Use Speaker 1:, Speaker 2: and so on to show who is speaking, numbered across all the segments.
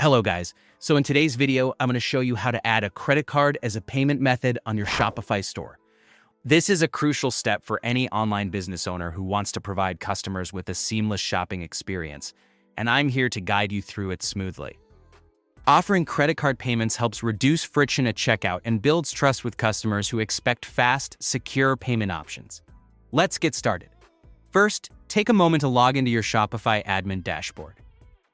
Speaker 1: Hello guys, so in today's video, I'm going to show you how to add a credit card as a payment method on your Shopify store. This is a crucial step for any online business owner who wants to provide customers with a seamless shopping experience, and I'm here to guide you through it smoothly. Offering credit card payments helps reduce friction at checkout and builds trust with customers who expect fast, secure payment options. Let's get started. First, take a moment to log into your Shopify admin dashboard.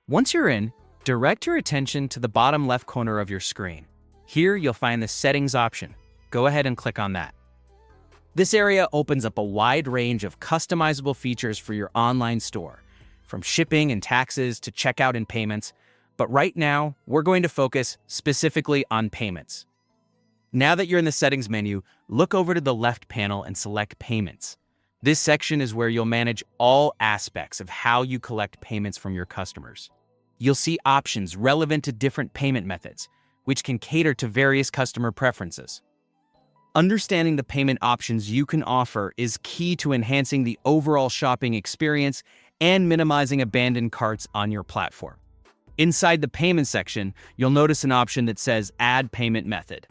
Speaker 1: Once you're in, direct your attention to the bottom left corner of your screen. Here, you'll find the Settings option. Go ahead and click on that. This area opens up a wide range of customizable features for your online store, from shipping and taxes to checkout and payments. But right now, we're going to focus specifically on payments. Now that you're in the Settings menu, look over to the left panel and select Payments. This section is where you'll manage all aspects of how you collect payments from your customers. You'll see options relevant to different payment methods, which can cater to various customer preferences. Understanding the payment options you can offer is key to enhancing the overall shopping experience and minimizing abandoned carts on your platform. Inside the payment section, you'll notice an option that says Add Payment Method.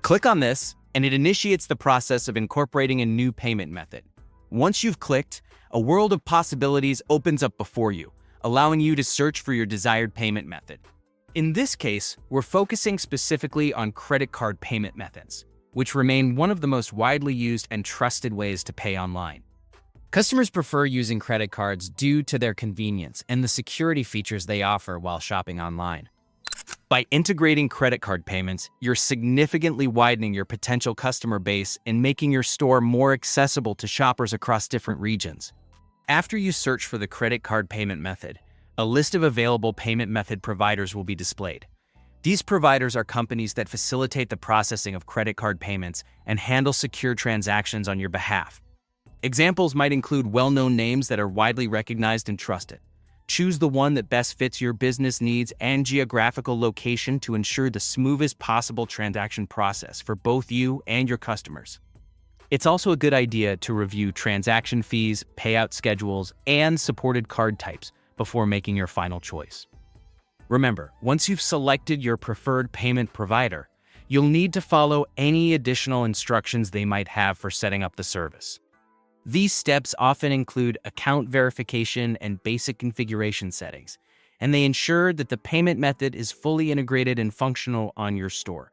Speaker 1: Click on this, and it initiates the process of incorporating a new payment method. Once you've clicked, a world of possibilities opens up before you, allowing you to search for your desired payment method. In this case, we're focusing specifically on credit card payment methods, which remain one of the most widely used and trusted ways to pay online. Customers prefer using credit cards due to their convenience and the security features they offer while shopping online. By integrating credit card payments, you're significantly widening your potential customer base and making your store more accessible to shoppers across different regions. After you search for the credit card payment method, a list of available payment method providers will be displayed. These providers are companies that facilitate the processing of credit card payments and handle secure transactions on your behalf. Examples might include well-known names that are widely recognized and trusted. Choose the one that best fits your business needs and geographical location to ensure the smoothest possible transaction process for both you and your customers. It's also a good idea to review transaction fees, payout schedules, and supported card types before making your final choice. Remember, once you've selected your preferred payment provider, you'll need to follow any additional instructions they might have for setting up the service. These steps often include account verification and basic configuration settings, and they ensure that the payment method is fully integrated and functional on your store.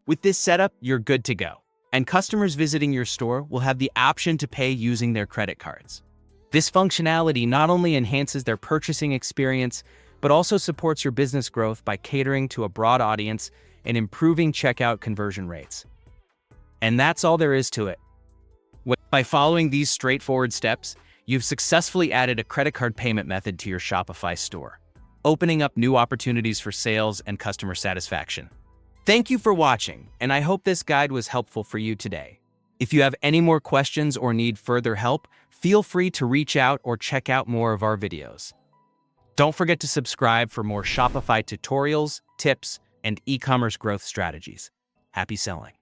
Speaker 1: With this setup, you're good to go, and customers visiting your store will have the option to pay using their credit cards. This functionality not only enhances their purchasing experience, but also supports your business growth by catering to a broad audience and improving checkout conversion rates. And that's all there is to it. By following these straightforward steps, you've successfully added a credit card payment method to your Shopify store, opening up new opportunities for sales and customer satisfaction. Thank you for watching, and I hope this guide was helpful for you today. If you have any more questions or need further help, feel free to reach out or check out more of our videos. Don't forget to subscribe for more Shopify tutorials, tips, and e-commerce growth strategies. Happy selling!